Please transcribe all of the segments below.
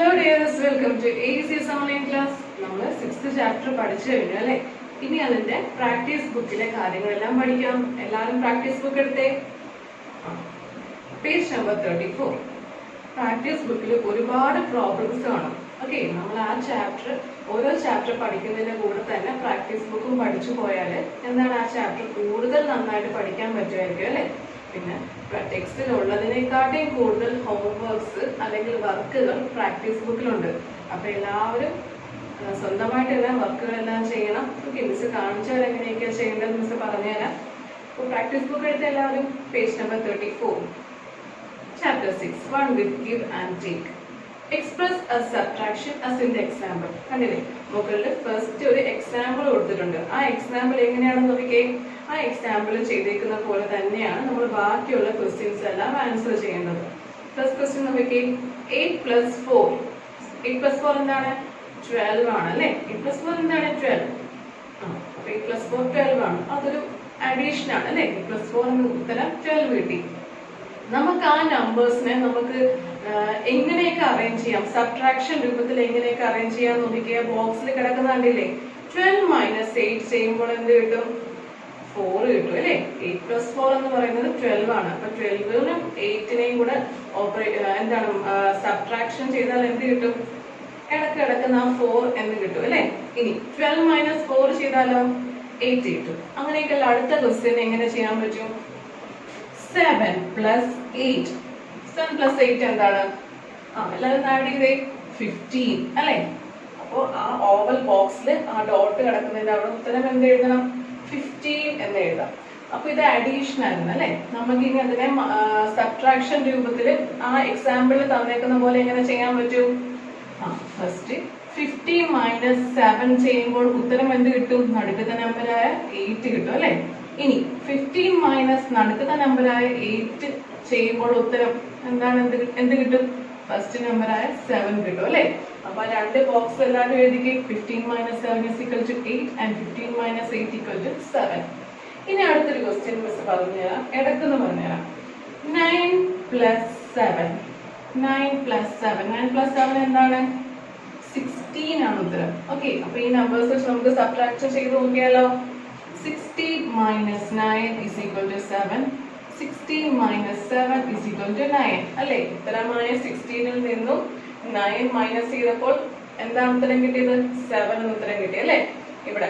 Hello dears, welcome to ACS online class. നമ്മൾ 6th chapter പഠിച്ചു കഴിഞ്ഞു അല്ലേ? ഇനി അതിന്റെ പ്രാക്ടീസ് ബുക്കിലെ കാര്യങ്ങളെല്ലാം പഠിക്കാം. എല്ലാവരും പ്രാക്ടീസ് ബുക്ക് എടുത്തേ. Page number 34. പ്രാക്ടീസ് ബുക്കിൽ ഒരുപാട് പ്രോബ്ലംസ് കാണും. ഓക്കെ, നമ്മൾ ആ ചാപ്റ്റർ ഓരോ ചാപ്റ്റർ പഠിക്കുന്നതിന്റെ കൂടെ തന്നെ പ്രാക്ടീസ് ബുക്കും പഠിച്ചു പോയാൽ എന്താണ് ആ ചാപ്റ്റർ കൂടുതൽ നന്നായിട്ട് പഠിക്കാൻ പറ്റുമായിരിക്കും അല്ലേ? പിന്നെ ടെക്സ്റ്റിൽ ഉള്ളതിനെക്കാട്ടും കൂടുതൽ ഹോംവർക്ക്സ് അല്ലെങ്കിൽ വർക്കുകൾ പ്രാക്ടീസ് ബുക്കിലുണ്ട്. അപ്പൊ എല്ലാവരും സ്വന്തമായിട്ട് എല്ലാം വർക്കുകളെല്ലാം ചെയ്യണം. ഓക്കെ, മിസ് കാണിച്ചാൽ എങ്ങനെയൊക്കെയാണ് ചെയ്യേണ്ടത് മിസ് പറഞ്ഞുതരാം. അപ്പോൾ പ്രാക്ടീസ് ബുക്ക് എടുത്ത എല്ലാവരും page number 34, chapter 6, 1 with give and take. Express a subtraction as in the example. കണ്ടില്ലേ, മുകളിൽ ഫസ്റ്റ് ഒരു എക്സാമ്പിൾ കൊടുത്തിട്ടുണ്ട്. ആ എക്സാമ്പിൾ എങ്ങനെയാണെന്ന് നോക്കിക്കേ. ആ എക്സാമ്പിൾ ചെയ്തേക്കുന്ന പോലെ തന്നെയാണ് നമ്മൾ ബാക്കിയുള്ള ക്വസ്റ്റ്യൻസ് എല്ലാം ആൻസർ ചെയ്യേണ്ടത്. ഫസ്റ്റ് ക്വസ്റ്റ്യൻ നോക്കിക്കേ, 8 + 4. 8 + 4 എന്താണ്? 12 ആണ് അല്ലേ? 8 + 4 എന്താണ്? 12. അപ്പൊ 8 + 4 12 ആണ്. അതൊരു അഡീഷൻ ആണ് അല്ലേ? 8 + 4 എന്ന ഉത്തരം 12 കിട്ടി. നമുക്ക് ആ നമ്പേഴ്സിനെ നമുക്ക് എങ്ങനെയൊക്കെ അറേഞ്ച് ചെയ്യാം, സബ്ട്രാക്ഷൻ രൂപത്തിൽ എങ്ങനെയൊക്കെ അറേഞ്ച് ചെയ്യാൻ നോക്കിക്കുക. ബോക്സിൽ കിടക്കുന്ന കണ്ടില്ലേ, 12 - 8 ചെയ്യുമ്പോൾ എന്ത് കിട്ടും? 4 കിട്ടും അല്ലേ? 8 + 4 എന്ന് പറയുന്നത് 12 ആണ്. അപ്പൊ 12നും 8നെയും കൂടെ എന്താണ് സബ്ട്രാക്ഷൻ ചെയ്താൽ എന്ത് കിട്ടും? ഇടക്ക് കിടക്കുന്ന ആ 4 എന്ന് കിട്ടും അല്ലേ? ഇനി 12 - 4 ചെയ്താലോ 8 കിട്ടും. അങ്ങനെയൊക്കെയുള്ള അടുത്ത ക്വസ്റ്റ്യൻ എങ്ങനെ ചെയ്യാൻ പറ്റും? 7 + 8. 7 + 8 എന്താണ്? എല്ലാവരും ആഡ് ചെയ്തേ 15 അല്ലേ? അപ്പോ ആ ഓവൽ ബോക്സിൽ ആ ഡോട്ട് കിടക്കുന്നതിന്റെ അവിടെ ഉത്തരം എന്ത് എഴുതണം? 15 എന്ന് എഴുതാം. അപ്പൊ ഇത് അഡീഷൻ ആയിരുന്നു അല്ലെ? നമുക്ക് ഇനി അതിനെ സബ്ട്രാക്ഷൻ രൂപത്തിൽ ആ എക്സാമ്പിളിൽ തന്നേക്കുന്ന പോലെ എങ്ങനെ ചെയ്യാൻ പറ്റും? ഫസ്റ്റ് 15 - 7 ചെയ്യുമ്പോൾ ഉത്തരം എന്ത് കിട്ടും? നടുക്കത്തെ നമ്പറായ 8 കിട്ടും അല്ലെ? ഇനി 15 - നടുക്കത്തെ നമ്പറായ 8 ചെയ്യുമ്പോൾ ഉത്തരം എന്താണ്? എന്ത് കിട്ടും? ഫസ്റ്റ് നമ്പറായ 7 കിട്ടും അല്ലെ? അപ്പൊ രണ്ട് ബോക്സ് എല്ലാവരും എഴുതിക്കേ. 15 - 7 = 8 and 15 - 8 = 7. ഇനി അടുത്തൊരു ക്വസ്റ്റ്യൻ മിസ് പറഞ്ഞുതരാം, ഇടക്കെന്ന് പറഞ്ഞുതരാം. 9 + 7. 9 + 7. 9 + 7 എന്താണ്? 16 ആണ് ഉത്തരം. ഓക്കെ, അപ്പൊ ഈ നമ്പേഴ്സ് വെച്ച് നമുക്ക് സബ്ട്രാക്ഷൻ ചെയ്ത് നോക്കിയാലോ. 16 - 9 = 7. 16 - 7 = 9 അല്ലേ? ഉത്തരമായ 16ൽ നിന്നും 9 മൈനസ് ചെയ്തപ്പോൾ എന്താണ് ഉത്തരം കിട്ടിയത്? 7 എന്ന് ഉത്തരം കിട്ടി അല്ലേ? ഇവിടെ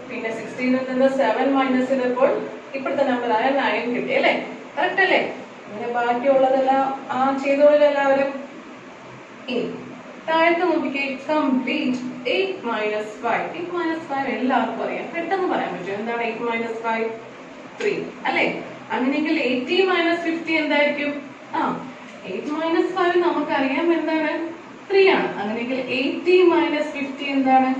പിന്നെ 16ൽ നിന്ന് 7 മൈനസ് ചെയ്തപ്പോൾ ഇപ്പോഴത്തെ നമ്പറായ 9 കിട്ടി അല്ലേ? കറക്റ്റ് അല്ലേ? അങ്ങനെ ബാക്കിയുള്ളതെല്ലാം ചെയ്തോളിൽ എല്ലാവരും. ഇനി താഴത്തെ നോക്കിക്കേ, കംപ്ലീറ്റ് 8 - 5. 8 - 5 എല്ലാവർക്കും അറിയാം, പെട്ടെന്ന് പറയാൻ പറ്റും. എന്താണ് 8 - 5? 3 അല്ലേ? അങ്ങനെയെങ്കിൽ 80 - 50 എന്തായിരിക്കും? 8 - 5 നമുക്കറിയാം എന്താണ്? 3 ആണ്. അങ്ങനെയെങ്കിൽ 80 - 50 എന്താണ്?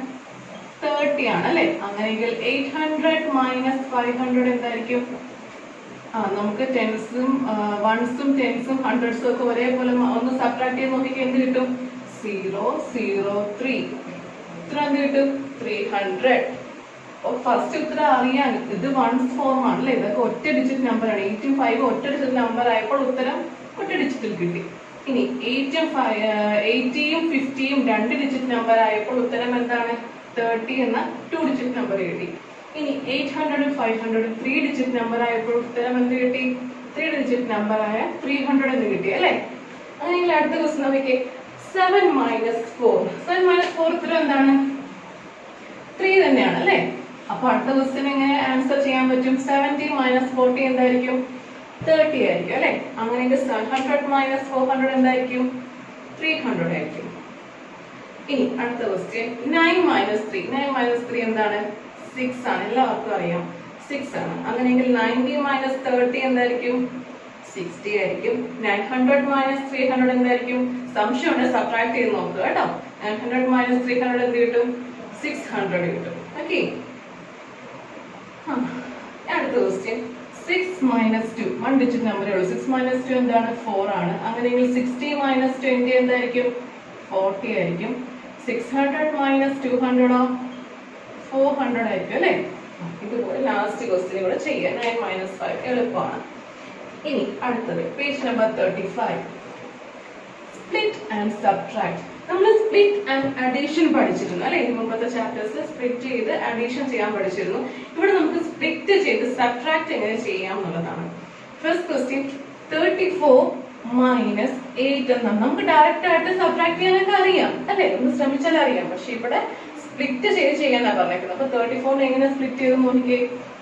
30 ആണ് അല്ലെ? അങ്ങനെയെങ്കിൽ 800 - 500 എന്തായിരിക്കും? നമുക്ക് ടെൻസും വൺസും ടെൻസും ഹൺഡ്രഡ്സും ഒക്കെ ഒരേപോലെ ഒന്ന് സബ്ട്രാക്ട് ചെയ്ത് നോക്കിയാൽ എന്ത് കിട്ടും? 0 0 3. ഉത്തരം എന്ത് കിട്ടും? 300. ഫസ്റ്റ് ഉത്തരം അറിയാൻ ഇത് വൺസ് ഫോം ആണല്ലേ? ഇതൊക്കെ ഒറ്റ ഡിജിറ്റ് നമ്പർ ആണ്. 8 ഉം 5 ഒറ്റ ഡിജിറ്റ് നമ്പർ ആയപ്പോൾ ഉത്തരം ഒറ്റ ഡിജിറ്റിൽ കിട്ടി. ഇനി 80 ഉം 50 രണ്ട് ഡിജിറ്റ് നമ്പർ ആയപ്പോൾ ഉത്തരം എന്താണ്? 30 എന്ന 2 ഡിജിറ്റ് നമ്പർ കിട്ടി. ഇനി 800 ഉം 500 3 ഡിജിറ്റ് നമ്പർ ആയപ്പോൾ ഉത്തരം എന്ത് കിട്ടി? 3 ഡിജിറ്റ് നമ്പർ ആയ 300 എന്ന് കിട്ടി അല്ലേ? അങ്ങനെയെങ്കിൽ അടുത്ത ക്വസ്റ്റ്യൻ നോക്കിക്കേ, 7 - 4. 7 - 4 ഉത്തരം എന്താണ്? 3 തന്നെയാണ് അല്ലേ? അപ്പൊ അടുത്ത ക്വസ്റ്റ്യൻ എങ്ങനെ ആൻസർ ചെയ്യാൻ പറ്റും? 70 - 40 എന്തായിരിക്കും? 30 ആയിരിക്കും അല്ലെ? അങ്ങനെയെങ്കിൽ 700 - 400 എന്തായിരിക്കും? 300 ആയിരിക്കും. ഇനി അടുത്ത ക്വസ്റ്റ്യൻ 9 - 3. 9 - 3 എന്താണ്? 6 ആണ്. എല്ലാവർക്കും അറിയാം 6 ആണ്. അങ്ങനെയെങ്കിൽ 90 - 30 എന്തായിരിക്കും? 60 ആയിരിക്കും. 900 - 300 എന്തായിരിക്കും? സംശയമുണ്ട്, സബ്ട്രാക്ട് ചെയ്ത് നോക്കുക കേട്ടോ. 900 - 300 എന്ത് കിട്ടും? 600 കിട്ടും. ഓക്കെ, അടുത്ത ക്വസ്റ്റ്യൻ 6 - 2. 1 ഡിജിറ്റ് നമ്പറേ ഉള്ളൂ. 6 - 2 എന്താണ്? 4 ആണ്. അങ്ങനെയെങ്കിൽ 60 - 20 എന്തായിരിക്കും? 40 ആയിരിക്കും. 600 - 200 400 ആയിരിക്കും അല്ലേ? ഇതുപോലെ ലാസ്റ്റ് ക്വസ്റ്റ്യൻ കൂടെ ചെയ്യാം. 9 - 5 എളുപ്പമാണ്. ഇനി അടുത്തത് page number 35. Split and subtract. നമ്മൾ സ്പ്ലിറ്റ് ആൻഡ് അഡീഷൻ പഠിച്ചിരുന്നു അല്ലെ, മുമ്പത്തെ ചാപ്റ്റേഴ്സിൽ സ്പ്ലിറ്റ് ചെയ്ത് അഡീഷൻ ചെയ്യാൻ പഠിച്ചിരുന്നു. ഇവിടെ നമുക്ക് സ്പ്ലിറ്റ് ചെയ്ത് സബ്ട്രാക്ട് എങ്ങനെ ചെയ്യാം എന്നുള്ളതാണ്. ഫസ്റ്റ് ക്വസ്റ്റ്യൻ 34 മൈനസ് 8 എന്നാണ്. നമുക്ക് ഡയറക്റ്റ് ആയിട്ട് സബ്ട്രാക്ട് ചെയ്യാനൊക്കെ അറിയാം അല്ലെ, ഒന്ന് ശ്രമിച്ചാൽ അറിയാം. പക്ഷെ ഇവിടെ സ്പ്ലിറ്റ് ചെയ്ത് ചെയ്യാനാ പറഞ്ഞേക്കുന്നത്. അപ്പൊ 34 എങ്ങനെ സ്പ്ലിറ്റ് ചെയ്ത് നോക്കിക്കേ,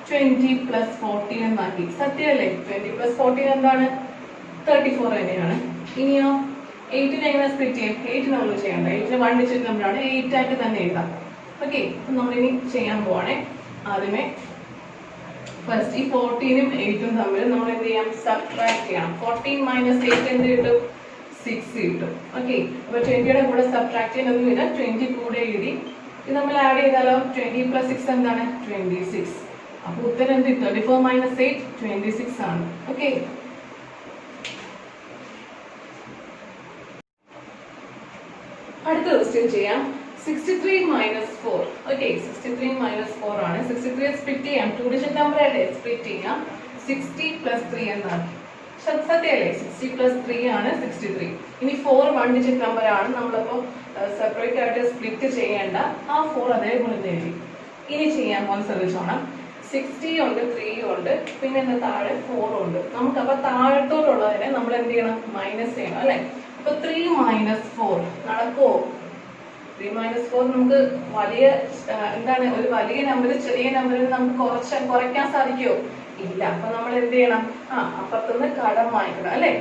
20 പ്ലസ് 14 എന്നാക്കി. സത്യമല്ലേ, 20 പ്ലസ് 14 എന്താണ്, 34 തന്നെയാണ്. ഇനിയോ 8 എങ്ങനെ സ്പ്ലിറ്റ് ചെയ്യും, 8 നമ്മൾ ചെയ്യണ്ട, 8 1 ഡിജിറ്റ് നമ്പറാണ്, 8 ആയിട്ട് തന്നെ എഴുതാം. ഓക്കെ, അപ്പൊ നമ്മളിനി ചെയ്യാൻ പോവാണേ. ആദ്യമേ ഫസ്റ്റ് ഈ 14ഉം 8ഉം തമ്മിൽ നമ്മൾ എന്ത് ചെയ്യാം, സബ്ട്രാക്ട് ചെയ്യണം. 14 മൈനസ് 8 എന്ത് കിട്ടും, 6 കിട്ടും. ഓക്കെ, അപ്പൊ 20യുടെ കൂടെ സബ്ട്രാക്ട് ചെയ്യാനൊന്നുമില്ല, 20 കൂടെ എഴുതി. ഇത് നമ്മൾ ആഡ് ചെയ്താലോ, 20 പ്ലസ് 6 എന്താണ്, 26. അപ്പൊ ഉത്തരം എന്ത്, 34 മൈനസ് 8 26 ആണ്. ഓക്കെ, അടുത്ത ക്വസ്റ്റ്യൻ ചെയ്യാം. 63 മൈനസ് 4. ഓക്കെ, 63 മൈനസ് 4 ആണ്. 63 സ്പ്ലിറ്റ് ചെയ്യാം, 2 ഡിജിറ്റ് നമ്പർ അല്ലേ, സ്പ്ലിറ്റ് ചെയ്യാം. 60 പ്ലസ് 3 എന്നാണ്. സത്യമല്ലേ, 60 പ്ലസ് 3 ആണ് 63. ഇനി 4 1 ഡിജിറ്റ് നമ്പർ ആണ്, നമ്മളപ്പോ സെപ്പറേറ്റ് ആയിട്ട് സ്പ്ലിറ്റ് ചെയ്യേണ്ട. ആ 4 അതേപോലെ എഴുതി. ഇനി ചെയ്യാൻ പോകുന്ന ശ്രദ്ധിച്ചോണം. 60 ഉണ്ട്, 3 ഉണ്ട്, പിന്നെ എന്താ താഴെ 4 ഉണ്ട്. നമുക്ക് അപ്പൊ താഴത്തോട്ടുള്ളതിനെ നമ്മൾ എന്ത് ചെയ്യണം, മൈനസ് ചെയ്യണം അല്ലെ. അപ്പൊ 3 മൈനസ് 4 നടക്കുമോ? 3 മൈനസ് 4 നമുക്ക് വലിയ എന്താണ്, ഒരു വലിയ നമ്പർ ചെറിയ നമ്പറിൽ നമുക്ക് കുറയ്ക്കാൻ സാധിക്കുമോ? ഇല്ല. അപ്പൊ നമ്മൾ എന്ത് ചെയ്യണം, അപ്പുറത്തുനിന്ന് കടം വാങ്ങിക്കണം അല്ലെ.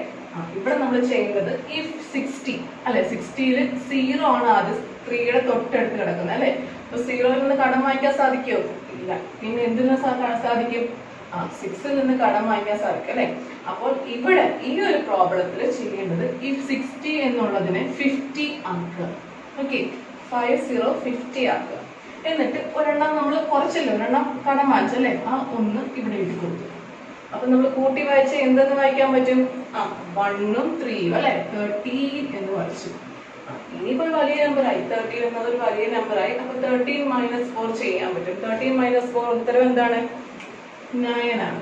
ഇവിടെ നമ്മൾ ചെയ്യുന്നത് ഈ 60 അല്ലെ, 60ൽ 0 ആണ് ആദ്യം 3യുടെ തൊട്ടടുത്ത് കിടക്കുന്നത് അല്ലെ. അപ്പൊ 0യിൽ നിന്ന് കടം വാങ്ങിക്കാൻ സാധിക്കുമോ? ഇല്ല. പിന്നെ എന്തിനു സാധിക്കും, 6ൽ നിന്ന് കടം വാങ്ങിക്കാൻ സാധിക്കും അല്ലെ. അപ്പോൾ ഇവിടെ ഈ ഒരു പ്രോബ്ലത്തിൽ ചെയ്യേണ്ടത് ഈ 60 എന്നുള്ളതിനെ 50 ആക്കുക. ഓക്കെ, 50 ആക്കുക. എന്നിട്ട് ഒരെണ്ണം നമ്മൾ കുറച്ചല്ലേ, ഒരെണ്ണം കടം വാങ്ങിച്ചല്ലേ, ആ 1 ഇവിടെ എഴുതി കൊടുത്തു. അപ്പൊ നമ്മൾ കൂട്ടി വായിച്ച എന്തെന്ന് വായിക്കാൻ പറ്റും, 1ഉം 3ഉം അല്ലെ, 13 എന്ന് വായിച്ചു. ഇനിയിപ്പോൾ വലിയ നമ്പറായി, 13 എന്നതൊരു വലിയ നമ്പറായി. അപ്പൊ 13 മൈനസ് 4 ചെയ്യാൻ പറ്റും. 13 മൈനസ് 4 ഉത്തരം എന്താണ്, 9 ആണ്.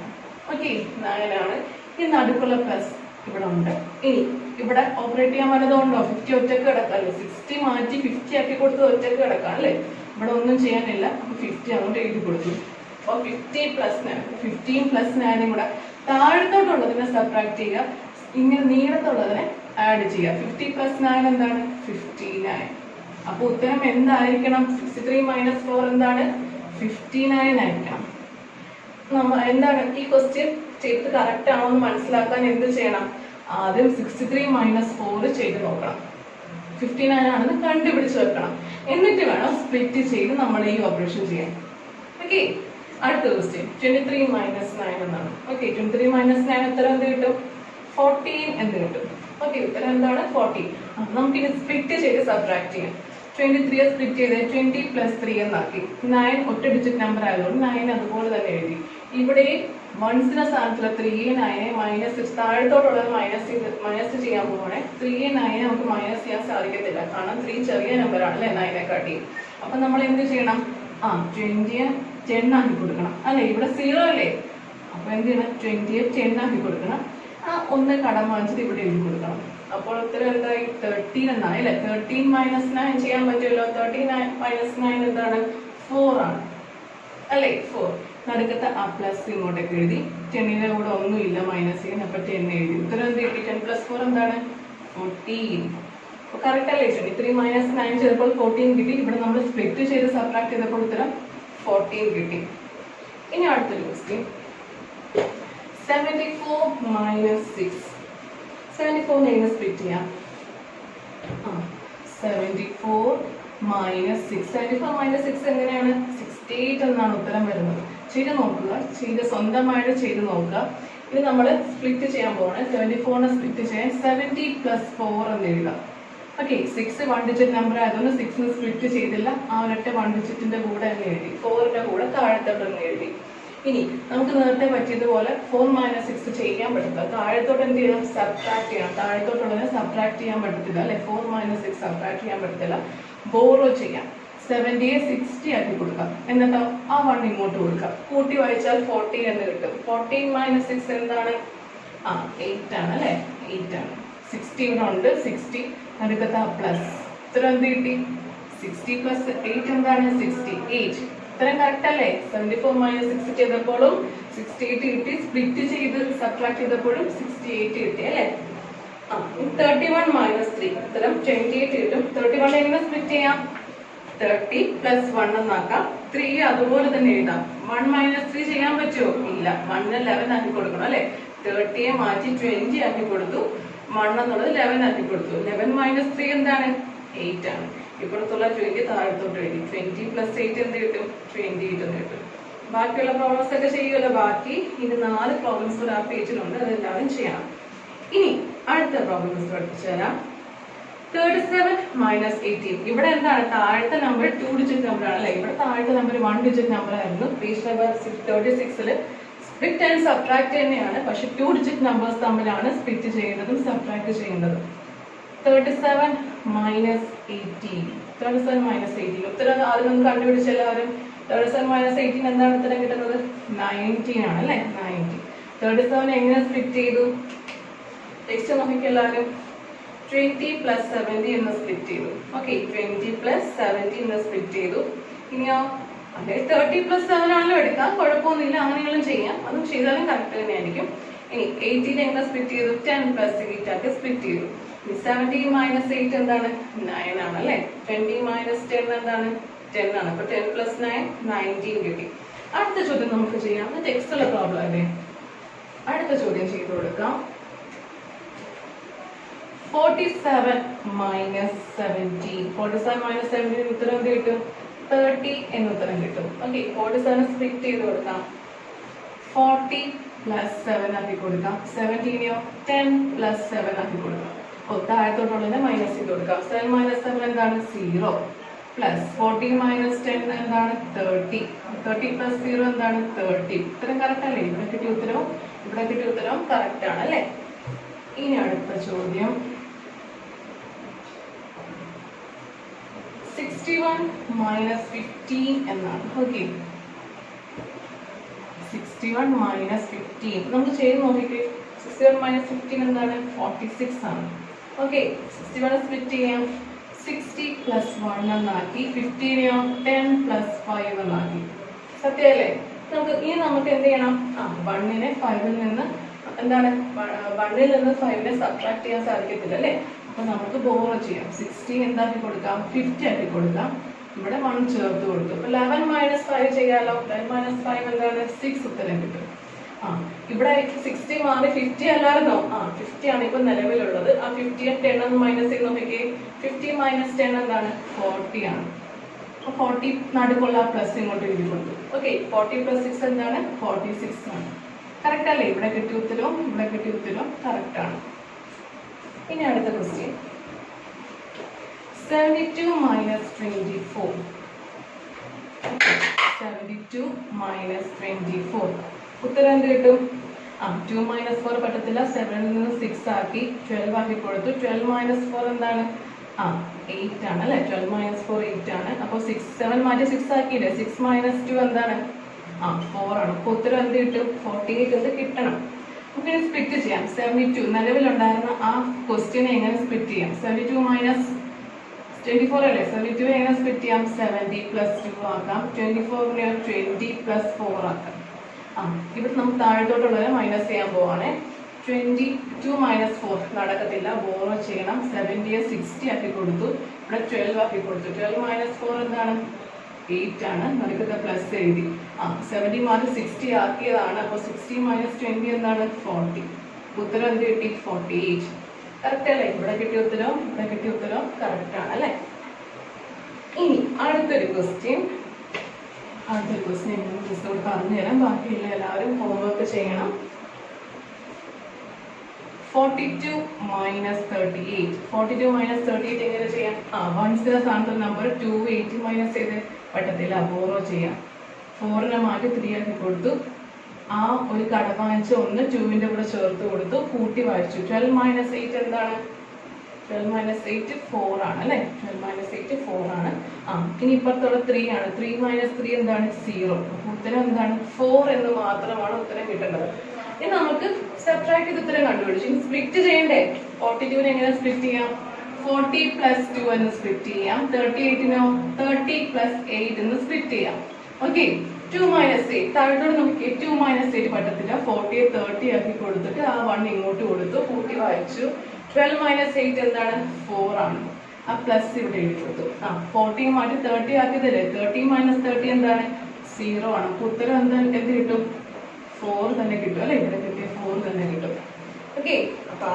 ഓക്കെ, 9 ആണ്. ഈ നടുക്കുള്ള പ്ലസ് ഇവിടെ ഉണ്ട്. ഇനി ഇവിടെ ഓപ്പറേറ്റ് ചെയ്യാൻ വല്ലതുണ്ടോ, 50 ഒറ്റക്ക് കിടക്കല്ലേ, 60 മാറ്റി 50 ആക്കി കൊടുത്ത് ഒറ്റക്ക് കിടക്കാം അല്ലേ. ഇവിടെ ഒന്നും ചെയ്യാനില്ല, അപ്പൊ 50 അങ്ങോട്ട് എഴുതി കൊടുത്തു. അപ്പൊ 50 പ്ലസ് 9, 15 പ്ലസ് 9 കൂടെ താഴത്തോട്ടുള്ളതിനെ സബ്ട്രാക്ട് ചെയ്യുക, ഇങ്ങനെ നീളത്തുള്ളതിനെ ആഡ് ചെയ്യുക. 50 പ്ലസ് 9 എന്താണ്, 59. അപ്പൊ ഉത്തരം എന്തായിരിക്കണം, 63 മൈനസ് 4 എന്താണ്, 59 ആയിരിക്കണം. എന്താണ് ഈ ക്വസ്റ്റ്യൻ ചെയ്ത് കറക്റ്റ് ആണോ എന്ന് മനസ്സിലാക്കാൻ എന്ത് ചെയ്യണം, ആദ്യം 63 മൈനസ് 4 ചെയ്ത് നോക്കണം, 59 ആണെന്ന് കണ്ടുപിടിച്ച് വെക്കണം. എന്നിട്ട് വേണം സ്പ്ലിറ്റ് ചെയ്ത് നമ്മൾ ഈ ഓപ്പറേഷൻ ചെയ്യാൻ. ഓക്കെ, അടുത്ത ക്വസ്റ്റ്യൻ 23 മൈനസ് 9 എന്നാണ്. ഓക്കെ, 23 മൈനസ് 9 ഉത്തരം എന്ത് കിട്ടും, 14 എന്ന് കിട്ടും. ഓക്കെ, ഉത്തരം എന്താണ്, 14. നമുക്കിനി സ്പ്ലിറ്റ് ചെയ്ത് സബ്ട്രാക്ട് ചെയ്യാം. 23 സ്പ്ലിറ്റ് ചെയ്ത് 20 പ്ലസ് 3 എന്നാക്കി. 9 ഒറ്റ ഡിജിറ്റ് നമ്പർ ആയതുകൊണ്ട് 9 അതുപോലെ തന്നെ എഴുതി. ഇവിടെ വൺസിന്റെ സ്ഥാനത്തുള്ള 3 9 മൈനസ് 6 താഴത്തോട്ടുള്ളത് മൈനസ് ചെയ്യാൻ പോവാണെ. 3 9 നമുക്ക് മൈനസ് ചെയ്യാൻ സാധിക്കത്തില്ല, കാരണം 3 ചെറിയ നമ്പർ ആണ് അല്ലെ 9നെ കാട്ടി. അപ്പൊ നമ്മൾ എന്ത് ചെയ്യണം, 20 10 ആക്കി കൊടുക്കണം അല്ലെ. ഇവിടെ 0 അല്ലേ, അപ്പൊ എന്ത് ചെയ്യണം, 20 10 ആക്കി കൊടുക്കണം. 1 കടം വാങ്ങിച്ചിട്ട് ഇവിടെ എഴുതി കൊടുക്കണം. അപ്പോൾ ഉത്തരം എന്തായി, 13 എന്നാണ് അല്ലെ. 13 മൈനസ് 9 ചെയ്യാൻ പറ്റുമല്ലോ. 13 മൈനസ് 9 എന്താണ്, 4 ആണ് അല്ലെ, 4. നടുക്കത്തെ ആ പ്ലസ് ഇങ്ങോട്ടേക്ക് എഴുതി. 10ന്റെ കൂടെ ഒന്നുമില്ല മൈനസ് ചെയ്യാൻ, അപ്പൊ 10 എഴുതി. ഉത്തരം എന്ത് കിട്ടി, 10 പ്ലസ് 4 എന്താണ്, 14. അപ്പൊ കറക്റ്റ് അല്ലേ, 23 മൈനസ് 9 ചെയ്തപ്പോൾ 14 കിട്ടി. ഇവിടെ നമ്മൾ സ്പ്ലിറ്റ് ചെയ്ത് സബ്ട്രാക്ട് ചെയ്തപ്പോൾ ഉത്തരം 14 കിട്ടി. ഇനി അടുത്തൊരു ക്വസ്റ്റ്യൻ, 74 മൈനസ് 6. 74 എങ്ങനെ സ്പ്ലിറ്റ് ചെയ്യാം, 74 മൈനസ് 6. 74 മൈനസ് 6 എങ്ങനെയാണ്, 68 എന്നാണ് ഉത്തരം വരുന്നത്. ചെയ്ത് നോക്കുക, സ്വന്തമായിട്ട് ചെയ്ത് നോക്കുക. ഇനി നമ്മൾ സ്പ്ലിറ്റ് ചെയ്യാൻ പോകണേ. 74നെ സ്പ്ലിറ്റ് ചെയ്യാൻ 70 പ്ലസ് 4 എന്ന് എഴുതാം. ഓക്കെ, 6 1 ഡിജിറ്റ് നമ്പർ ആയതുകൊണ്ട് 6ന് സ്പ്ലിറ്റ് ചെയ്തില്ല, ആ ഒരൊറ്റ 1 ഡിജിറ്റിന്റെ കൂടെ തന്നെ എഴുതി. 4ന്റെ കൂടെ താഴത്തോട്ട് എഴുതി. ഇനി നമുക്ക് നേരത്തെ പറ്റിയതുപോലെ 4 മൈനസ് 6 ചെയ്യാൻ പറ്റില്ല, താഴത്തോട്ട് എന്ത് ചെയ്യണം, സബ്ട്രാക്ട് ചെയ്യണം. താഴത്തോട്ടുള്ളതിനെ സബ്ട്രാക്ട് ചെയ്യാൻ പറ്റത്തില്ല അല്ലെ, 4 മൈനസ് 6 സബ്ട്രാക്ട് ചെയ്യാൻ പറ്റത്തില്ല. ബോറോ ചെയ്യാം, 70യെ 60 ആക്കി കൊടുക്കാം. എന്നിട്ടോ ആ 1 ഇങ്ങോട്ട് കൊടുക്കാം. കൂട്ടി വായിച്ചാൽ 14 എന്ന് കിട്ടും. 14 മൈനസ് 6 എന്താണ്, 8 ആണ് അല്ലെ, 8 ആണ്. 60 ഇവിടെ ഉണ്ട്, 60 അടുക്കത്തെ പ്ലസ് ഉത്തരം എന്ത് കിട്ടി? 60 പ്ലസ് 8 എന്താണ്? 68. ഉത്തരം കറക്റ്റ് അല്ലേ? 74 മൈനസ് 6 ചെയ്തപ്പോഴും 68 കിട്ടി. സ്പ്ലിറ്റ് ചെയ്ത് സബ്ട്രാക്ട് ചെയ്തപ്പോഴും 68 കിട്ടി അല്ലേ? 31 മൈനസ് 3 ഉത്തരം 28 കിട്ടും. 31 എങ്ങനെ സ്പ്ലിറ്റ് ചെയ്യാം? 30 പ്ലസ് 1 എന്നാക്കാം. 3 അതുപോലെ തന്നെ എഴുതാം. 1 മൈനസ് 3 ചെയ്യാൻ പറ്റുമോ? ഇല്ല. 1 11 ആക്കി കൊടുക്കണം അല്ലെ? 30യെ മാറ്റി 20 ആക്കി കൊടുത്തു. 1 എന്നുള്ളത് 11 ആക്കി കൊടുത്തു. 11 മൈനസ് 3 എന്താണ്? 8 ആണ്. ഇപ്പോഴത്തുള്ള 20 താഴത്തോട്ട് എഴുതി. 20 പ്ലസ് 8 എന്ത് കിട്ടും? 28 എന്ന് കിട്ടും. ബാക്കിയുള്ള പ്രോബ്ലംസ് ഒക്കെ ചെയ്യുമല്ലോ. ബാക്കി ഇത് 4 പ്രോബ്ലംസ് കൂടെ ആ പേജിലുണ്ട്. അതെല്ലാവരും ചെയ്യണം. ഇനി അടുത്ത പ്രോബ്ലംസ് പഠിപ്പിച്ചു തരാം. 37 മൈനസ് 18. ഇവിടെ എന്താണ്? താഴത്തെ നമ്പർ 2 ഡിജിറ്റ് നമ്പർ ആണ് അല്ലെ? ഇവിടെ താഴത്തെ നമ്പർ 1 ഡിജിറ്റ് നമ്പർ ആയിരുന്നു. Page number 36 split and subtract തന്നെയാണ്. പക്ഷെ 2 ഡിജിറ്റ് നമ്പേഴ്സ് തമ്മിലാണ് സ്പ്ലിറ്റ് ചെയ്യുന്നതും സബ്ട്രാക്ട് ചെയ്യുന്നതും. 37 മൈനസ് 18. 37 മൈനസ് 18 ഉത്തരം ആദ്യം ഒന്ന് കണ്ടുപിടിച്ച എല്ലാവരും. 37 മൈനസ് 18 എന്താണ് ഉത്തരം കിട്ടുന്നത്? 19 ആണ് അല്ലെ? 19. 37 എങ്ങനെ സ്പ്ലിറ്റ് ചെയ്തു? ടെക്സ്റ്റ് നോക്കിക്കുക എല്ലാവരും. 20 പ്ലസ് 70 എന്ന് സ്പ്ലിറ്റ് ചെയ്തു. ഓക്കെ, 20 പ്ലസ് 70 എന്ന് സ്പ്ലിറ്റ് ചെയ്തു. ഇനിയോ അതെ 30 പ്ലസ് 7 ആണല്ലോ എടുക്കാം, കുഴപ്പമൊന്നുമില്ല. അങ്ങനെയെങ്കിലും ചെയ്യാം. അതും ചെയ്താലും കറക്റ്റ് തന്നെയായിരിക്കും. ഇനി 18 എങ്ങനെ സ്പ്ലിറ്റ് ചെയ്തു? 10 പ്ലസ് 8 ആക്കി സ്പ്ലിറ്റ് ചെയ്തു. 17 മൈനസ് 8 എന്താണ്? 9 ആണ് അല്ലെ? 20 മൈനസ് 10 എന്താണ്? 10 ആണ്. അപ്പൊ 10 പ്ലസ് 9 19 കിട്ടി. അടുത്ത ചോദ്യം നമുക്ക് ചെയ്യാം. ടെക്സ്റ്റുള്ള പ്രോബ്ലം അല്ലേ? അടുത്ത ചോദ്യം ചെയ്തു കൊടുക്കാം. 47 മൈനസ് 17. 47 മൈനസ് 17 ഉത്തരം എന്ത് കിട്ടും? 30 എന്ന് ഉത്തരം കിട്ടും. ഓക്കെ, 47 സ്പ്ലിറ്റ് ചെയ്ത് കൊടുക്കാം. 40 പ്ലസ് 7 ആക്കി കൊടുക്കാം. 17നെയോ 10 പ്ലസ് 7 ആക്കി കൊടുക്കാം. താഴത്തോട്ടുള്ളതിനെ മൈനസ് ചെയ്ത് കൊടുക്കാം. 7 മൈനസ് 7 എന്താണ്? 0 പ്ലസ് 14 മൈനസ് 10 എന്താണ്? 30. 30 പ്ലസ് 0 എന്താണ്? 30. ഉത്തരം കറക്റ്റ് അല്ലേ? ഇവിടെ കിട്ടിയ ഉത്തരവും ഇവിടെ കിട്ടിയ ഉത്തരവും കറക്റ്റ് ആണ് അല്ലേ? ഇനി അടുത്ത ചോദ്യം 61 മൈനസ് 15 എന്നാണ്. ഓക്കെ, 61 മൈനസ് 15 നമുക്ക് ചെയ്ത് നോക്കിക്കേ. 61 മൈനസ് 15 എന്താണ്? 46 ആണ്. ഓക്കെ, 61 സ്പ്ലിറ്റ് ചെയ്യാം. 60 പ്ലസ് 1 എന്നാക്കി. 15നെയോ 10 പ്ലസ് 5 എന്നാക്കി. സത്യമല്ലേ? നമുക്ക് എന്ത് ചെയ്യണം? 1നെ 5ൽ നിന്ന് എന്താണ്? 1ൽ നിന്ന് 5നെ സബ്ട്രാക്ട് ചെയ്യാൻ സാധിക്കത്തില്ല അല്ലേ? അപ്പൊ നമുക്ക് ബോറോ ചെയ്യാം. 60 എന്താക്കി കൊടുക്കാം? 50 ആക്കി കൊടുക്കാം. ഇവിടെ 1 ചേർത്ത് കൊടുത്തു. 11 മൈനസ് 5 ചെയ്യാലോ. 11 മൈനസ് 5 എന്താണ്? 6 ഉത്തരം കിട്ടും. ഇവിടെ 60 മാറി 50 അല്ലായിരുന്നോ? 50 ആണ് ഇപ്പൊ നിലവിലുള്ളത്. ആ 50 10 എന്ന് മൈനസ് ചെയ്ത് നോക്കിക്കേ. 50 മൈനസ് 10 എന്താണ്? 40 ആണ്. 40 നടുക്കുള്ള പ്ലസ് ഇങ്ങോട്ട് എഴുതി കൊടുത്തു. ഓക്കെ, 40 പ്ലസ് 6 എന്താണ്? 46 ആണ്. കറക്റ്റ് അല്ലേ? ഇവിടെ കിട്ടിയ ഉത്തരവും ഇവിടെ കിട്ടിയ ഉത്തരവും കറക്റ്റ് ആണ്. ഇനി അടുത്ത ക്വസ്റ്റ്യൻ 72 മൈനസ് 24. 72 മൈനസ് 24 ഉത്തരം എന്ത് കിട്ടും? 2 മൈനസ് 4 പറ്റത്തില്ല. 7ൽ നിന്ന് 6 ആക്കി 12 ആക്കി കൊടുത്തു. 12 മൈനസ് 4 എന്താണ്? 8 ആണ് അല്ലെ? 12 മൈനസ് 4 8 ആണ്. അപ്പൊ 7 മാറ്റി 6 ആക്കിയില്ലേ? 6 മൈനസ് 2 എന്താണ്? 4 ആണ്. അപ്പൊ ഉത്തരം എന്ത് കിട്ടും? 48 എന്ത് കിട്ടണം. നമുക്ക് സ്പ്ലിറ്റ് ചെയ്യാം. 72 നിലവിലുണ്ടായിരുന്ന ആ ക്വസ്റ്റ്യനെ എങ്ങനെ സ്പ്ലിറ്റ് ചെയ്യാം? 72 മൈനസ് 24 അല്ലേ? 72 എങ്ങനെ സ്പ്ലിറ്റ് ചെയ്യാം? 70 പ്ലസ് 2 ആക്കാം. 24നെ 20 പ്ലസ് 4 ആക്കാം. ഇവിടെ നമുക്ക് താഴത്തോട്ടുള്ളത് മൈനസ് ചെയ്യാൻ പോവാണ്. 22 മൈനസ് 4 നടക്കത്തില്ല, ബോറോ ചെയ്യണം. 70യെ 60 ആക്കി കൊടുത്തു. ഇവിടെ 12 ആക്കി കൊടുത്തു. 12 മൈനസ് 4 എന്താണ്? 8 ആണ്. നടക്കുന്ന പ്ലസ് എഴുതി. 70 മാറി 60 ആക്കിയതാണ്. അപ്പൊ 60 മൈനസ് 20 എന്താണ്? 40. ഉത്തരം എന്ത് കിട്ടി? 48. കറക്റ്റ് അല്ലേ? ഇവിടെ കിട്ടിയ ഉത്തരവും ഇവിടെ കിട്ടിയ ഉത്തരവും കറക്റ്റ് ആണ് അല്ലേ? ഇനി അടുത്തൊരു ക്വസ്റ്റ്യൻ മിസ്സോട് പറഞ്ഞുതരാം. ബാക്കിയുള്ള എല്ലാവരും ഹോംവർക്ക് ചെയ്യണം. 42 മൈനസ് 38. 42 മൈനസ് 38 എങ്ങനെ ചെയ്യാം? 1 സ്ഥാനത്ത് നമ്പർ 2 8 മൈനസ് ചെയ്ത് പറ്റത്തില്ല, ബോറോ ചെയ്യാം. 4നെ മാറ്റി 3 ആക്കി കൊടുത്തു. ഒരു കട വാങ്ങിച്ച് 1 2ന്റെ കൂടെ ചേർത്ത് കൊടുത്തു, കൂട്ടി വായിച്ചു. 12 മൈനസ് 8 എന്താണ്? 12 മൈനസ് 8 4 ആണ് അല്ലെ? 12 മൈനസ് 8 4 ആണ്. ഇനി ഇപ്പുറത്തുള്ള 3 ആണ്. 3 മൈനസ് 3 എന്താണ്? 0. ഉത്തരം എന്താണ്? 4 എന്ന് മാത്രമാണ് ഉത്തരം കിട്ടേണ്ടത്. ഇനി നമുക്ക് സബ്ട്രാക്ട് ചെയ്ത് ഉത്തരം കണ്ടുപിടിച്ചു. ഇനി സ്പ്ലിറ്റ് ചെയ്യണ്ടേ? 42നെ എങ്ങനെ സ്പ്ലിറ്റ് ചെയ്യാം? 40 പ്ലസ് 2 എന്ന് സ്പ്ലിറ്റ് ചെയ്യാം. 38നോ 30 പ്ലസ് 8 എന്ന് സ്പ്ലിറ്റ് ചെയ്യാം. ഓക്കെ, 2 മൈനസ് 8 താഴോട്ട് നോക്കി. 2 മൈനസ് 8 പറ്റത്തില്ല. 40 30 ആക്കി കൊടുത്തിട്ട് ആ 1 ഇങ്ങോട്ട് കൊടുത്തു, കൂട്ടി വായിച്ചു. 12 മൈനസ് 8 എന്താണ്? 4 ആണ്. ആ പ്ലസ് ഇവിടെ എഴുതി കൊടുത്തു. 40 മാറ്റി 30 ആക്കിയതല്ലേ. 30 മൈനസ് 30 എന്താണ്? 0 ആണ്. അപ്പൊ ഉത്തരം എന്ത് കിട്ടും? 4 തന്നെ കിട്ടും അല്ലെ. ഇവിടെ കിട്ടിയ 4 തന്നെ കിട്ടും. ഓക്കെ, അപ്പൊ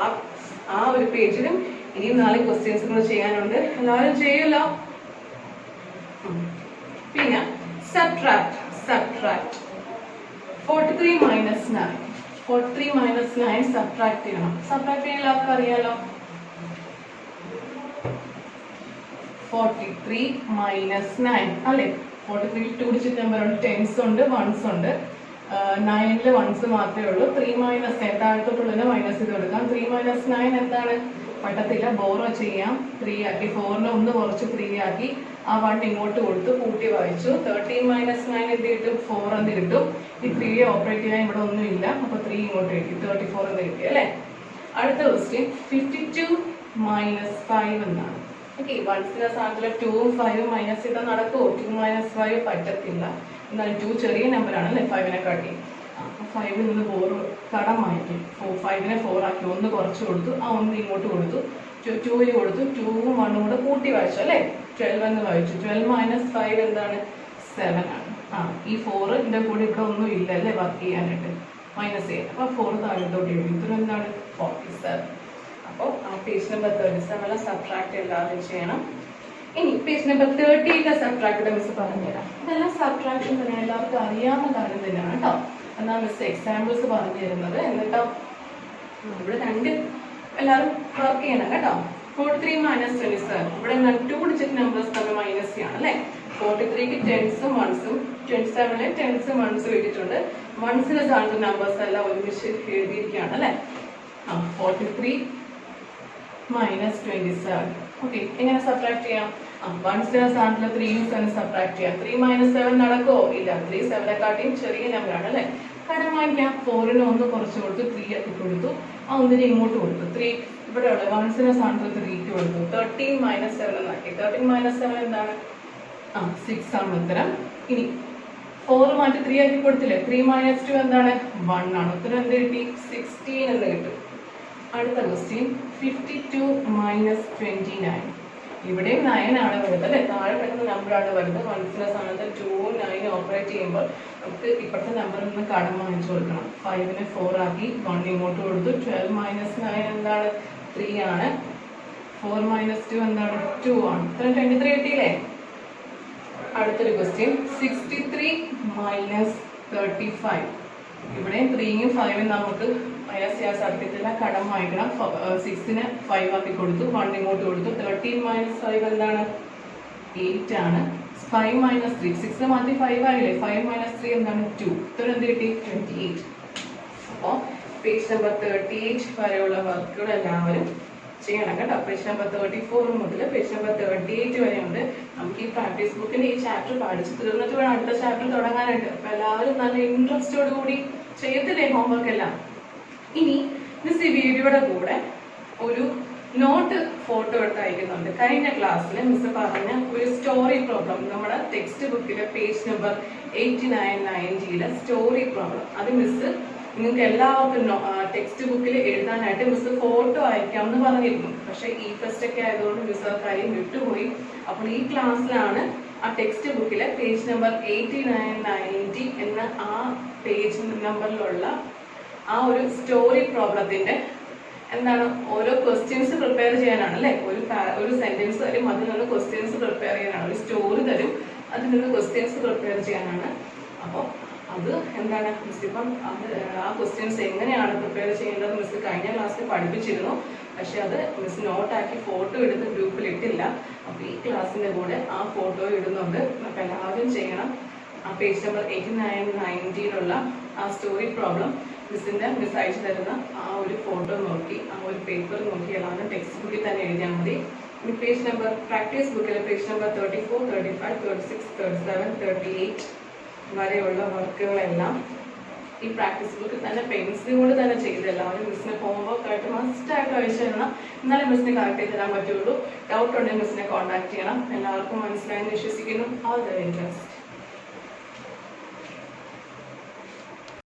ആ ഒരു പേജിലും ഇനിയും 4 ക്വസ്റ്റ്യൻസ് കൂടെ ചെയ്യാനുണ്ട്. എല്ലാവരും ചെയ്യുമല്ലോ. പിന്നെ subtract 43 മൈനസ് 9. 43 മൈനസ് 9 സബ്ട്രാക്ട് ചെയ്യണം. സബ്ട്രാക്ട് ചെയ്യാൻ എല്ലാവർക്കും അറിയാലോ. 43 മൈനസ് 9 അല്ലെ. 43 2 ഡിജിറ്റ് നമ്പർ ഉണ്ട്, ടെൻസ് ഉണ്ട്, വൺസ് ഉണ്ട്. 9ല് വൺസ് മാത്രമേ ഉള്ളൂ. 3 മൈനസ് 9 താഴത്തോട്ടുള്ളതിന് മൈനസ് ചെയ്ത് കൊടുക്കാം. 3 മൈനസ് 9 എന്താണ്? പറ്റത്തില്ല, ബോറോ ചെയ്യാം. 3 ആക്കി 4നെ 1 കുറച്ച് 3 ആക്കി ആ 1 ഇങ്ങോട്ട് കൊടുത്തു, കൂട്ടി വായിച്ചു. 13 മൈനസ് 9 എന്ത് കിട്ടും? 4 എന്ന് കിട്ടും. ഈ 3 ഓപ്പറേറ്റ് ചെയ്യാൻ ഇവിടെ ഒന്നും ഇല്ല, അപ്പൊ 3 ഇങ്ങോട്ട് കിട്ടി, 34 എന്ന് കിട്ടി അല്ലെ. അടുത്ത ക്വസ്റ്റ്യൻ 52 മൈനസ് 5 എന്നാണ്. ഓക്കെ, വൺസിന്റെ സ്ഥാനത്തില് 2ഉം 5ഉം മൈനസ് ചെയ്താൽ നടക്കുമോ? 2 മൈനസ് 5 പറ്റത്തില്ല. എന്നാൽ 2 ചെറിയ നമ്പറാണ് അല്ലെ 5നെ കാട്ടി. 5ൽ നിന്ന് 4 കടം മാറ്റി 5നെ 4 ആക്കി 1 കുറച്ച് കൊടുത്തു, ആ 1 ഇങ്ങോട്ട് കൊടുത്തു, 2ന് കൊടുത്തു, 2ഉം 1ഉം കൂടെ കൂട്ടി വായിച്ചു അല്ലെ. 12 എന്ന് വായിച്ചു. 12 മൈനസ് 5 എന്താണ്? 7 ആണ്. ഈ 4ന്റെ കൂടെ ഇവിടെ ഒന്നും ഇല്ല അല്ലെ വർക്ക് ചെയ്യാനായിട്ട്, മൈനസ് ചെയ്യാൻ. അപ്പൊ 4 താഴത്തോട്ട് എഴുതി. ഇത്ര എന്താണ്? 47. അപ്പോൾ ആ പേജ് നമ്പർ 37 സബ്ട്രാക്ട് എല്ലാവരും ചെയ്യണം. ഇനി പേജ് നമ്പർ 30 സബ്ട്രാക്ട് മിസ് പറഞ്ഞുതരാം. ഇതെല്ലാം സബ്ട്രാക്ഷൻ തന്നെ എല്ലാവർക്കും അറിയാവുന്ന കാര്യം തന്നെയാണ് കേട്ടോ. എന്നാൽ മിസ് എക്സാമ്പിൾസ് പറഞ്ഞു തരുന്നത്. എന്നിട്ടോ ഇവിടെ 2 എല്ലാവരും വർക്ക് ചെയ്യണം കേട്ടോ. 43 മൈനസ് 27 ഇവിടെ 2 ഡിജിറ്റ് നമ്പേഴ്സ് തമ്മിൽ മൈനസ് ചെയ്യണം അല്ലെ. 43ക്ക് ടെൻസും വൺസും, 27ന് ടെൻസും വൺസും ഇട്ടിട്ടുണ്ട്. വൺസിന്റെ സ്ഥാനത്ത് നമ്പേഴ്സ് എല്ലാം ഒരുമിച്ച് എഴുതിയിരിക്കുകയാണ് അല്ലെ. 43 മൈനസ് 27. ഓക്കെ, എങ്ങനെ സബ്ട്രാക്ട് ചെയ്യാം? വൺസിന്റെ സ്ഥാനത്തിൽ 3ഉം 7 സബ്ട്രാക്ട് ചെയ്യാം. 3 മൈനസ് 7 നടക്കുമോ? ഇല്ല. 3 7നെക്കാട്ടിയും ചെറിയ നമ്പറാണ് അല്ലെ. കടം വാങ്ങിക്കാം. 4ന് 1 കുറച്ച് കൊടുത്തു, 3 ആക്കി കൊടുത്തു, ആ 1നെ ഇങ്ങോട്ട് കൊടുത്തു. 3 ഇവിടെ ഉള്ള വൺസിന്റെ സ്ഥാനത്ത് 3ക്ക് കൊടുത്തു. 13 മൈനസ് 7 എന്നാക്കി. 13 മൈനസ് 7 എന്താണ്? 6 ആണ് ഉത്തരം. ഇനി 4 മാറ്റി 3 ആക്കി കൊടുത്തില്ലേ. 3 മൈനസ് 2 എന്താണ്? 1 ആണ്. ഉത്തരം എന്ത് കിട്ടി? 16 എന്ന് കിട്ടും. അടുത്ത ക്വസ്റ്റ്യൻ 52 മൈനസ് 29. ഇവിടെ 9 ആണ് വരുന്നത് അല്ലെ. താഴെ കിടക്കുന്ന നമ്പറാണ് വരുന്നത്. വൺസിന്റെ സ്ഥാനത്ത് 2ഉം 9 ഓപ്പറേറ്റ് ചെയ്യുമ്പോൾ നമുക്ക് ഇപ്പോഴത്തെ നമ്പറിൽ നിന്ന് കടം വാങ്ങിച്ചു കൊടുക്കണം. 5നെ 4 ആക്കി 1 ഇങ്ങോട്ട് കൊടുത്തു. 12 മൈനസ് 9 എന്താണ്? 3 ആണ്. 4 മൈനസ് 2 എന്താണ്? 2 ആണ്. ഇത്ര 23 കിട്ടിയില്ലേ. അടുത്തൊരു ക്വസ്റ്റ്യൻ 63 മൈനസ് 35. ഇവിടെ 3ഉം 5ഉം നമുക്ക് മൈനസ് ചെയ്യാൻ സാധിക്കത്തില്ല, കടം വാങ്ങിക്കണം. 6നെ 5 ആക്കി കൊടുത്തു, 1 ഇങ്ങോട്ട് കൊടുത്തു. 13 മൈനസ് 5 എന്താണ്? 8 ആണ്. 5 മൈനസ് 3 6 മാറ്റി 5 ആയില്ലേ. 5 മൈനസ് 3 എന്താണ്? 2. ഇത്ര എന്ത് കിട്ടി? 28. അപ്പോൾ പേജ് നമ്പർ 38 വരെയുള്ള വർക്കുകൾ എല്ലാവരും ചെയ്യണം കേട്ടോ. പേജ് നമ്പർ 34 മുതൽ പേജ് നമ്പർ 38 വരെ ഉണ്ട്. നമുക്ക് ഈ പ്രാക്ടീസ് ബുക്കിന്റെ ഈ ചാപ്റ്റർ പഠിച്ചു തീർന്നിട്ട് വേണം അടുത്ത ചാപ്റ്റർ തുടങ്ങാനായിട്ട്. അപ്പൊ എല്ലാവരും നല്ല ഇൻട്രസ്റ്റോട് കൂടി ചെയ്യത്തില്ലേ ഹോംവർക്ക് എല്ലാം. ഇനി മിസ് ഈ വീഡിയോയുടെ കൂടെ ഒരു നോട്ട് ഫോട്ടോ എടുത്ത് അയക്കുന്നുണ്ട്. കഴിഞ്ഞ ക്ലാസ്സിൽ മിസ് പറഞ്ഞ ഒരു സ്റ്റോറി പ്രോബ്ലം നമ്മുടെ ടെക്സ്റ്റ് ബുക്കിലെ പേജ് നമ്പർ 89 90 സ്റ്റോറി പ്രോബ്ലം, അത് മിസ് നിങ്ങൾക്ക് എല്ലാവർക്കും ടെക്സ്റ്റ് ബുക്കിൽ എഴുതാനായിട്ട് മിസ് ഫോട്ടോ അയക്കാമെന്ന് പറഞ്ഞിരിക്കും. പക്ഷെ ഈ ഫെസ്റ്റ് ഒക്കെ ആയതുകൊണ്ട് മിസ് ആ കാര്യം വിട്ടുപോയി. അപ്പോൾ ഈ ക്ലാസ്സിലാണ് ആ ടെക്സ്റ്റ് ബുക്കിലെ പേജ് നമ്പർ 89 90 എന്ന ആ പേജ് നമ്പറിലുള്ള ആ ഒരു സ്റ്റോറി പ്രോബ്ലത്തിന്റെ എന്താണ് ഓരോ ക്വസ്റ്റ്യൻസ് പ്രിപ്പയർ ചെയ്യാനാണ് അല്ലെ. ഒരു സെന്റൻസ് തരും, അതിൽ നിന്ന് ക്വസ്റ്റ്യൻസ് പ്രിപ്പയർ ചെയ്യാനാണ്. ഒരു സ്റ്റോറി തരും, അതിൽ നിന്ന് ക്വസ്റ്റ്യൻസ് പ്രിപ്പയർ ചെയ്യാനാണ്. അപ്പോൾ അത് എന്താണ് മിസ് ഇപ്പം ആ ക്വസ്റ്റ്യൻസ് എങ്ങനെയാണ് പ്രിപ്പയർ ചെയ്യേണ്ടത് മിസ് കഴിഞ്ഞ ക്ലാസ്സിൽ പഠിപ്പിച്ചിരുന്നു. പക്ഷെ അത് മിസ് നോട്ടാക്കി ഫോട്ടോ എടുത്ത് ഗ്രൂപ്പിൽ ഇട്ടില്ല. അപ്പോൾ ഈ ക്ലാസ്സിന്റെ കൂടെ ആ ഫോട്ടോ ഇടുന്നുണ്ട്. അപ്പം എല്ലാവരും ചെയ്യണം. ആ പേജ് നമ്പർ 89 90 ആ സ്റ്റോറി പ്രോബ്ലം മിസ് അയച്ചു തരുന്ന ആ ഒരു ഫോട്ടോ നോക്കി, ആ ഒരു പേപ്പർ നോക്കി എല്ലാവരും ടെക്സ്റ്റ് ബുക്കിൽ തന്നെ എഴുതിയാൽ മതി. ഇനി പേജ് നമ്പർ പ്രാക്ടീസ് ബുക്കിലെ പേജ് നമ്പർ 34 35 36 37 38 വരെയുള്ള വർക്കുകളെല്ലാം ഈ പ്രാക്ടീസ് ബുക്കിൽ തന്നെ പെൻസിൽ കൊണ്ട് തന്നെ ചെയ്ത് എല്ലാവരും മിസ്സിനെ ഹോംവർക്ക് ആയിട്ട് മസ്റ്റായിട്ട് അയച്ചു തരണം. എന്നാലും മിസ്സിന് കറക്റ്റ് ചെയ്ത് തരാൻ പറ്റുള്ളൂ. ഡൗട്ട് ഉണ്ടെങ്കിൽ മിസ്സിനെ കോൺടാക്ട് ചെയ്യണം. എല്ലാവർക്കും മനസ്സിലായെന്ന് വിശ്വസിക്കുന്നു. All the very best.